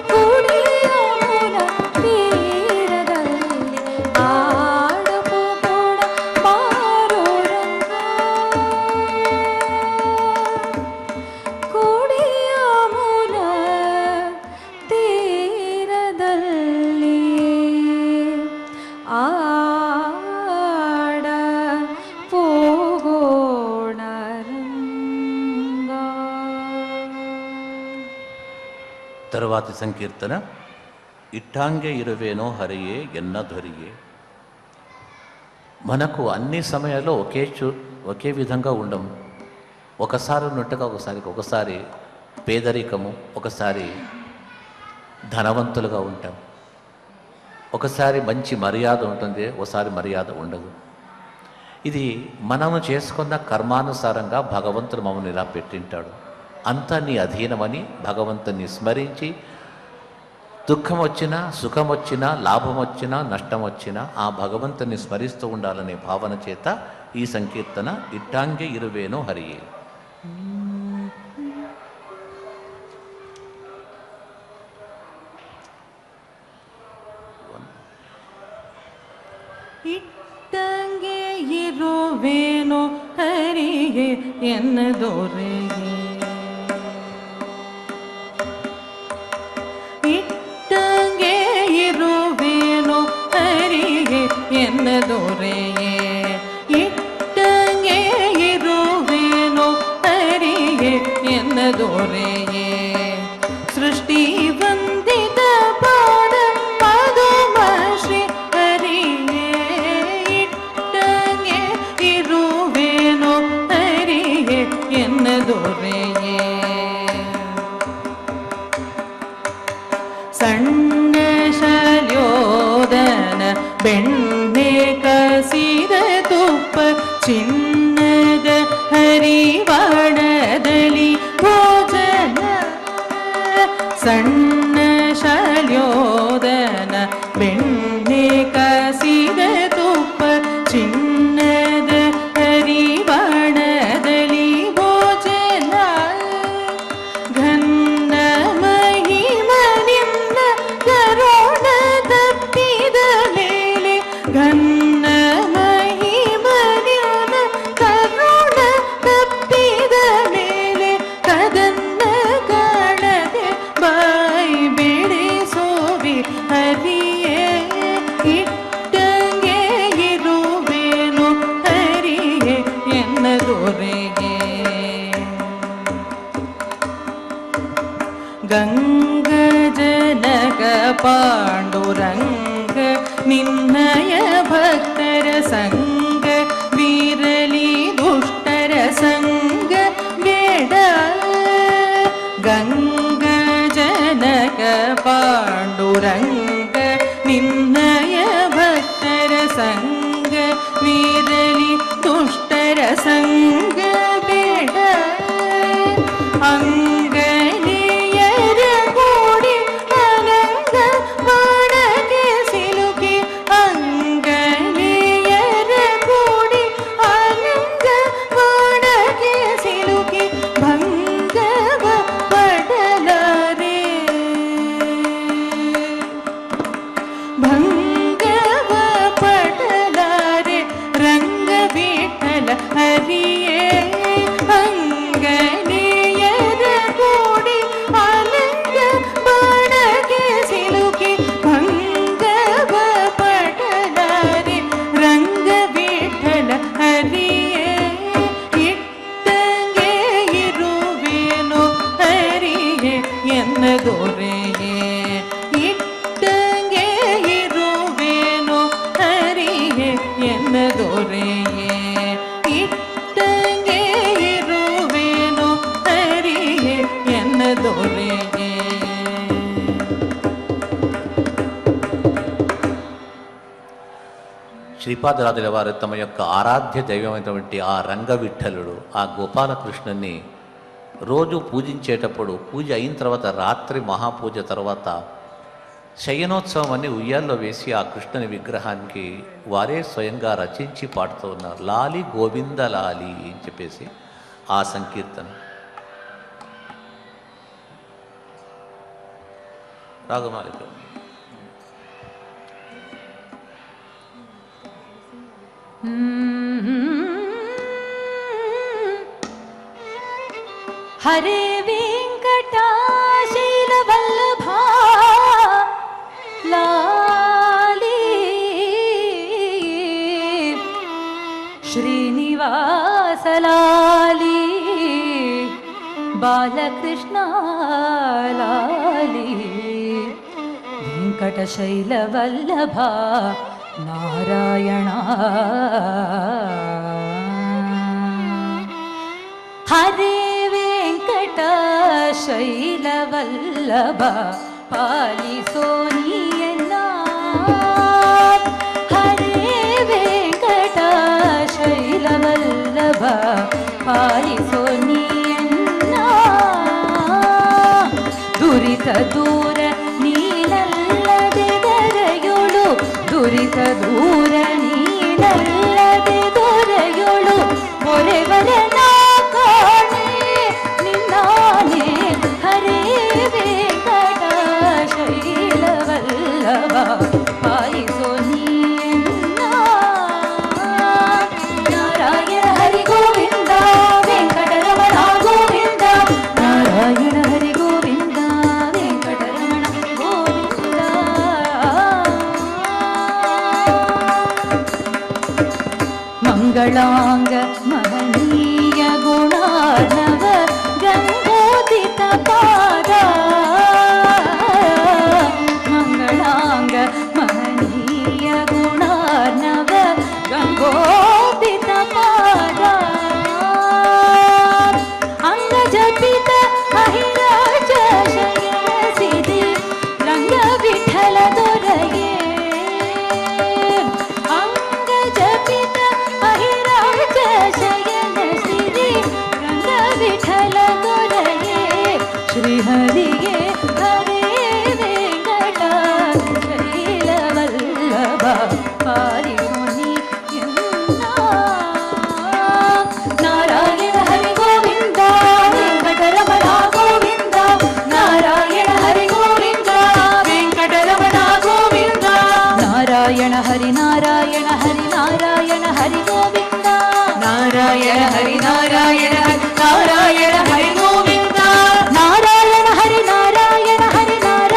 ಕುಡಿಯ ಮೂಲ ತೀರದಲ್ಲಿ ಆಡ ಪೂಗೋಣ ಪಾರೋ ರಂಗ ಕುಡಿಯ ಮೂಲ ತೀರದಲ್ಲಿ ಆಡ ಪೋಗೋಣ ರಂಗ. తరువాతి సంకీర్తన ఇట్టాంగే ఇరువేనో హరియే ఎన్న ధొరియే. మనకు అన్ని సమయాల్లో ఒకే విధంగా ఉండం. ఒకసారి ఉన్నట్టుగా ఒకసారి పేదరికము, ఒకసారి ధనవంతులుగా ఉంటాం, ఒకసారి మంచి మర్యాద ఉంటుంది, ఒకసారి మర్యాద ఉండదు. ఇది మనము చేసుకున్న కర్మానుసారంగా భగవంతుడు మమ్మల్ని ఇలా పెట్టింటాడు. అంతా నీ అధీనమని భగవంతుని స్మరించి దుఃఖం వచ్చినా సుఖం వచ్చినా లాభం వచ్చినా నష్టం వచ్చినా ఆ భగవంతుని స్మరిస్తూ ఉండాలనే భావన చేత ఈ సంకీర్తన ఇట్టాంగే ఇరువేనో హరియే. ಇಟ್ಟಂಗೆ ಇರುವೇನೋ ಹರಿಗೆ ಎನ್ನದೊರೆಗೆ ಇಟ್ಟಂಗೆ ಇರುವೇನೋ ಹರಿಗೆ ಎನ್ನದೊರೆಗೆ ಇಟ್ಟಂಗೆ ಇರುವೇನೋ ಹರಿಗೆ ಎನ್ನದೊರೆಗೆ ಸೃಷ್ಟಿ ವಂದಿತ ಪಾದ ಪದುಮ ಶ್ರೀ ಹರಿಯೇ ಇಟ್ಟಂಗೆ ಇರುವೇನೋ ಹರಿಯೇ ಎನ್ನದೊರೆಯೇ ಸಣ್ಣ ಶಲ್ಯೋದನ ಬೆಣ್ಣೆ ಕಸಿದ ತುಪ್ಪ ಚಿನ್ನದ ಹರಿವಾಣದಲ್ಲಿ ಭೋಜನ ಸಣ್ಣ ಶಲ್ಯೋದನ ಬೆಣ್ಣೆ ಕಸಿದ ತುಪ್ಪ ಚಿನ್ನದ ಹರಿವಾಣದಲ್ಲಿ ಭೋಜನ ಘನ್ನ ಮಹಿಮನಿಂದ ಕರುಣ ತಪ್ಪಿದ ಮೇಲೆ ಘನ್ನ ಮಹಿಮನಿಂದ ಕರುಣ ತಪ್ಪಿದ ಮೇಲೆ ಕದನ್ನ ಕಾಣದೆ ಬಾಯಿ ಬಿಡಿಸೋವಿ ಹರಿಯೇ ಇಟ್ಟಂಗೆ ಇರುವೇನು ಹರಿಯೇ ಎನ್ನದೊರೆಗೆ ಗಂಗ ಜನಕ ಪಾಂಡುರಂಗ ನಿನ್ನಯ ಭಕ್ತರ ಸಂಗ ವೀರಲಿ ದುಷ್ಟರ ಸಂಗ ಬೇಡ ಗಂಗ ಜನಕ ಪಾಂಡುರಂಗ ನಿನ್ನಯ ಭಕ್ತರ ಸಂಗ ವೀರಲಿ ದುಷ್ಟರ ಸಂಗ ಬೇಡ ಅಂಗನೆಯರ ಕೂಡಿ ಅನಂಗ ಬಾಣಕ್ಕೆ ಸಿಲುಕಿ ಅಂಗನೆಯರ ದೊರೆಯೇ ಇಟ್ಟಂಗೆ ಇರುವೇನು ಹರಿಯೇ ಎನ್ನ ದೊರೆಯೇ ಇಟ್ಟಂಗೆ ಇರುವೇನು ಹರಿಯೇ ಎನ್ನ ದೊರೆಯೇ. శ్రీపాదరాజుల వారు తమ యొక్క ఆరాధ్య దైవమైనటువంటి ఆ రంగవిఠలుడు ఆ గోపాలకృష్ణుని రోజు పూజించేటప్పుడు పూజ అయిన తర్వాత రాత్రి మహాపూజ తర్వాత శయనోత్సవం అని ఉయ్యాల్లో వేసి ఆ కృష్ణుని విగ్రహానికి వారే స్వయంగా రచించి పాడుతూ ఉన్నారు. లాలి గోవింద లాలి అని చెప్పేసి ఆ సంకీర్తన. రాగమాలిక हरे वेंकटाशैलवल्लभा लाली श्रीनिवास लाली बालकृष्ण लाली वेंकटशैलवल्लभा नारायण हरे ಶೈಲವಲ್ಲಭ ಪಾಲಿಸೋ ನೀಯನ್ನ ಹರೇ ವೆಂಕಟ ಶೈಲವಲ್ಲಭ ಪಾಲಿಸೋ ನೀಯನ್ನ ದುರಿತ ದೂರ ನೀನಲ್ಲದೆ ದೊರೆಯೋಳು ದುರಿತ ದೂರ ನೀನಲ್ಲದೆ ದೊರೆಯೋಳು ಮೊರೆವರನ ಪಾಲಿಸೋ ನೀಯನ್ನ ನಾರಾಯಣ ಹರಿ ಗೋವಿಂದ ವೆಂಕಟರಮಣ ಗೋವಿಂದ ನಾರಾಯಣ ಹರಿ ಗೋವಿಂದ ವೆಂಕಟರಮಣ ಗೋವಿಂದ ಮಂಗಳಾಂಗ ಮಹನೀಯ ಗುಣಾರ್ಣವ ಗಂಗೋದಿತ ಪಾದ महनीय गुणार्णव गंगोदित पाद अंग जपित अहिराज शयन सिद्धि रंग विठल दೊರೆಯೇ अंग जपित अहिराज शयन सिद्धि रंग विठल दೊರೆಯೇ श्री हरिये ಪಾಲಿಸೋ ನೀಯನ್ನ ನಾರಾಯಣ ಹರಿ ಗೋವಿಂದ ವೆಂಕಟರಮಣ ಗೋವಿಂದ ನಾರಾಯಣ ಹರಿ ಗೋವಿಂದ ವೆಂಕಟರಮಣ ಗೋವಿಂದ ನಾರಾಯಣ ಹರಿ ನಾರಾಯಣ ಹರಿ ನಾರಾಯಣ ಹರಿ ಗೋವಿಂದ ನಾರಾಯಣ ಹರಿ ನಾರಾಯಣ ನಾರಾಯಣ ಹರಿ ಗೋವಿಂದ ನಾರಾಯಣ ಹರಿ ನಾರಾಯಣ ಹರಿ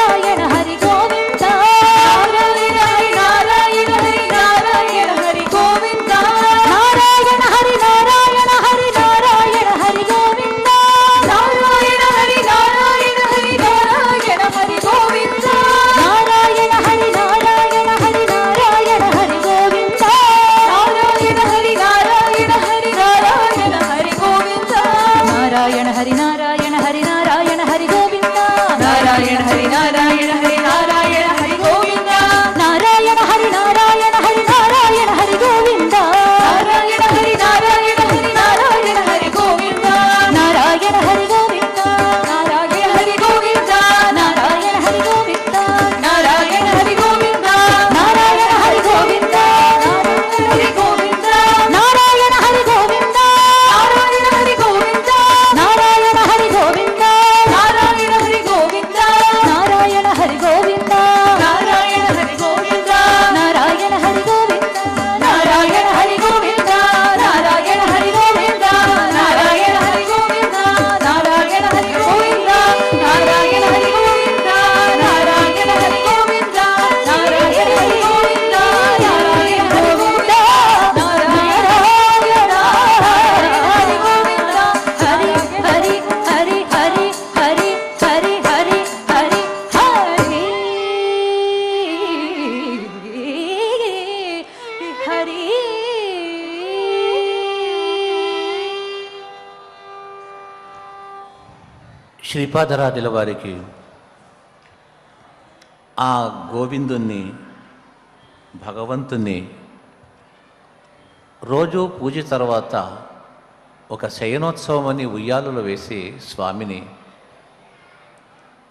ನಾರಾಯಣ ಹರಿ ಗೋವಿಂದ ನಾರಾಯಣ ಹರಿ ಗೋವಿಂದ శ్రీపాదరాజుల వారికి ఆ గోవిందుణ్ణి, భగవంతుణ్ణి రోజు పూజ తర్వాత ఒక శయనోత్సవం అని ఉయ్యాలలో వేసి స్వామిని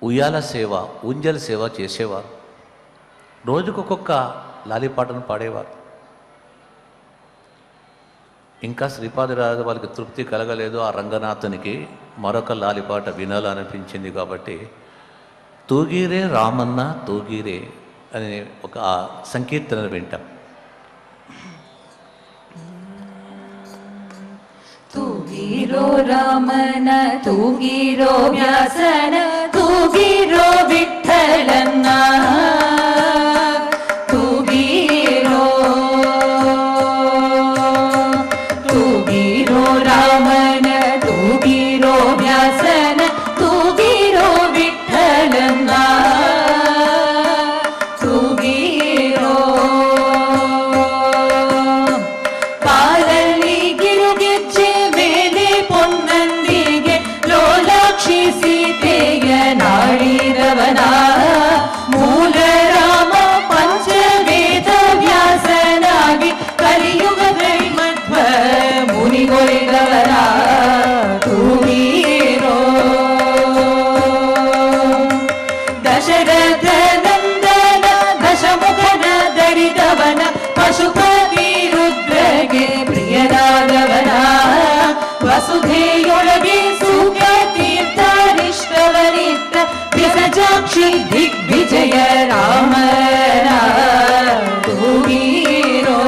ఉయ్యాల సేవ, ఊంజల్ సేవ చేసేవారు. రోజుకొక్కొక్క లాలిపాటను పాడేవారు. ఇంకా శ్రీపాదరాజు వాళ్ళకి తృప్తి కలగలేదు. ఆ రంగనాథునికి మరొక లాలిపాట వినాలనిపించింది కాబట్టి తూగీరే రామన్న తూగీరే అనే ఒక సంకీర్తన వింటాం. ತೂಗಿರೋ ರಾಮನ ತೂಗಿರೋ ವ್ಯಾಸನ ತೂಗಿರೋ ವಿಠಲನ್ನ ತೂಗಿರೋ ತೂಗಿರೋ ರಾಮನ ತೂಗಿರೋ ವ್ಯಾಸನ ತೂಗಿರೋ ವಿಠಲನ್ನ ತೂಗಿರೋ ಕಾಲಲ್ಲಿ ಗಿರುಗೆಜ್ಜೆ ಮೇಲೆ ಪೊನ್ನಂದಿಗೆ ಲೋಲಾಕ್ಷಿ ಸೀತೆಯ ನಾಡಿದವನ ಮೂಲ ರಾಮ ಪಂಚವೇದ ವ್ಯಾಸನಾಗಿ ಕಲಿಯುಗದಲ್ಲಿ ಮಧ್ವ ಮುನಿಗೊಳಿದವನ ತೂಗಿರೋ ದಶರಥ ನಂದನ ದಶಮುಖನ ದರಿದವನ ಪಶುಪತಿ ರುದ್ರಗೆ ಪ್ರಿಯನಾದವನ ವಸುಧೆಯೊಳಗೆ ಸುಖತೀರ್ಥರಿಷ್ಟವನಿತ್ತ ವಿಸಜಾಕ್ಷಿ ದಿಗ್ವಿಜಯ ರಾಮನ ತೂಗಿರೋ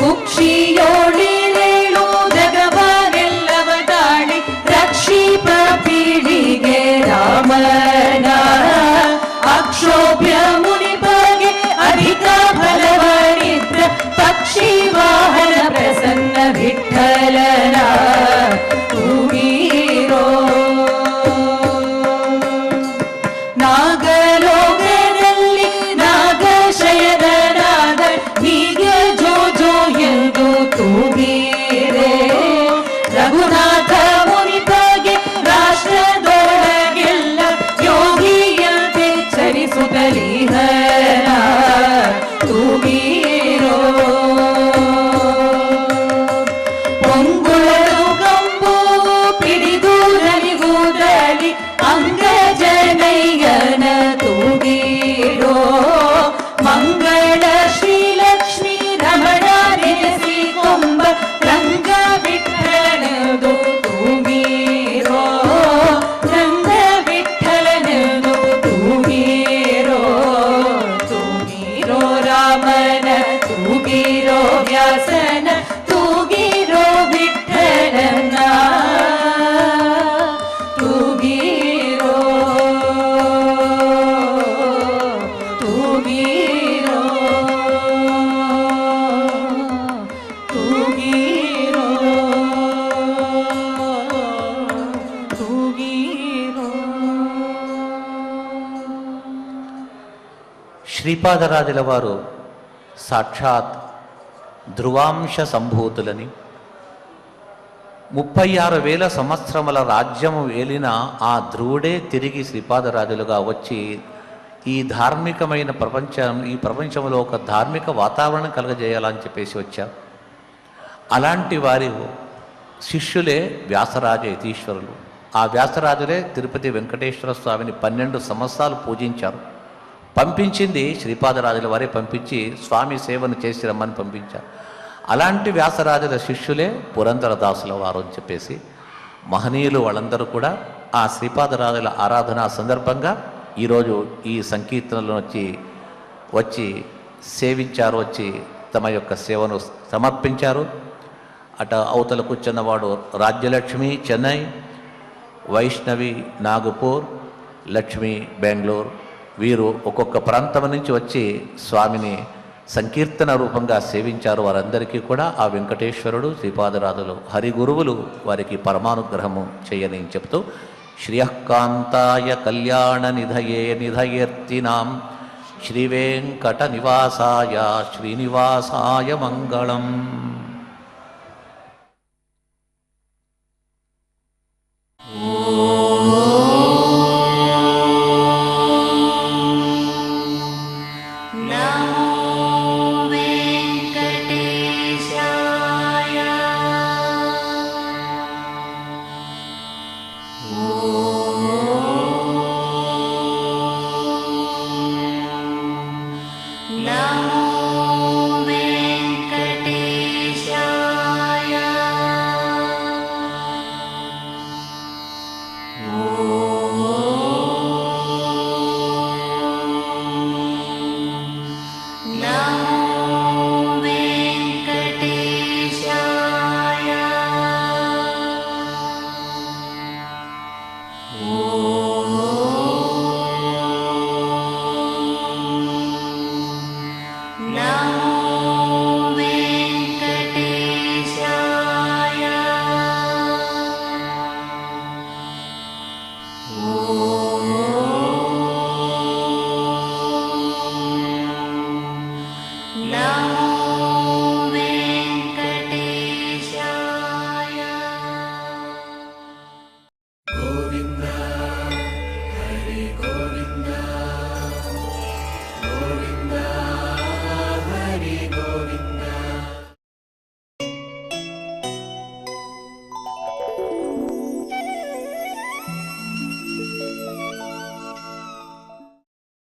ಕುಕ್ಷಿಯೋಳಿಲೇಳು ಜಗವನೆಲ್ಲವ ತಾಡಿ ರಕ್ಷಿಪ ಪೀಳಿಗೆ ರಾಮನ ಅಕ್ಷೋಭ್ಯ ಮುನಿಪಗೆ ಅಧಿಕ ಫಲವನಿದ್ದ ಪಕ್ಷಿ ವಾಹನ ಪ್ರಸನ್ನ ವಿಠಲನ ತೂಗಿರೋ ನಾಗಲೋಕದಲ್ಲಿ ನಾಗಶಯನಾದ ಹೀಗೆ ಜೋ ಜೋ ಎಂದು ತೂಗಿರೆ ರಘುನಾಥ ಮುನಿಪಗೆ ರಾಷ್ಟ್ರದೊಳಗೆಲ್ಲ ಯೋಗಿಯಂತೆ ಚರಿಸುತ್ತಲಿಹರ ತೂಗಿರೋ ಪೊಂಗುಳರು ಕಂಬು ಪಿಡಿದು ನಲಿಗುವುದಲಿ ಅಂಗಜನಯ್ಯನ ತೂಗಿರೋ ಮಂಗಳ ಶ್ರೀಲಕ್ಷ್ಮೀ ರಮಣ ನೆನೆಸಿ ಕೊಂಬ ರಂಗ ವಿಠಲನದು ತೂಗಿರೋ ರಂಗ ವಿಠಲನದು ತೂಗಿರೋ ತೂಗಿರೋ ರಾಮನ ತೂಗಿರೋ ವ್ಯಾಸನ ತೂಗಿರೋ ವಿಠಲನ ತೂಗಿರೋ ತೂಗಿರೋ ತೂಗಿರೋ ತೂಗಿರೋ శ్రీపాదరాజుల వారు సాక్షాత్ ధ్రువాంశ సంభూతులని 36,000 సంవత్సరముల రాజ్యము ఏలిన ఆ ధ్రువుడే తిరిగి శ్రీపాదరాజులుగా వచ్చి ఈ ధార్మికమైన ఈ ప్రపంచంలో ఒక ధార్మిక వాతావరణం కలగజేయాలని చెప్పేసి వచ్చారు. అలాంటి వారి శిష్యులే వ్యాసరాజ యతీశ్వరులు. ఆ వ్యాసరాజులే తిరుపతి వెంకటేశ్వర స్వామిని 12 సంవత్సరాలు పూజించారు. పంపించింది శ్రీపాదరాజుల వారే పంపించి స్వామి సేవను చేసి రమ్మని పంపించారు. అలాంటి వ్యాసరాజుల శిష్యులే పురంధరదాసుల వారు అని చెప్పేసి మహనీయులు వాళ్ళందరూ కూడా ఆ శ్రీపాదరాజుల ఆరాధన సందర్భంగా ఈరోజు ఈ సంకీర్తనలను వచ్చి సేవించారు, వచ్చి తమ యొక్క సేవను సమర్పించారు. అట అవతల కూర్చున్నవాడు రాజ్యలక్ష్మి చెన్నై, వైష్ణవి నాగపూర్, లక్ష్మి బెంగళూరు. వీరు ఒక్కొక్క ప్రాంతం నుంచి వచ్చి స్వామిని సంకీర్తన రూపంగా సేవించారు. వారందరికీ కూడా ఆ వెంకటేశ్వరుడు శ్రీపాదరాజులు హరిగురువులు వారికి పరమానుగ్రహము చేయని చెప్తూ శ్రియకాంతాయ కళ్యాణ నిధయే నిధయేర్తినాం శ్రీవేంకట నివాసాయ శ్రీనివాసాయ మంగళం.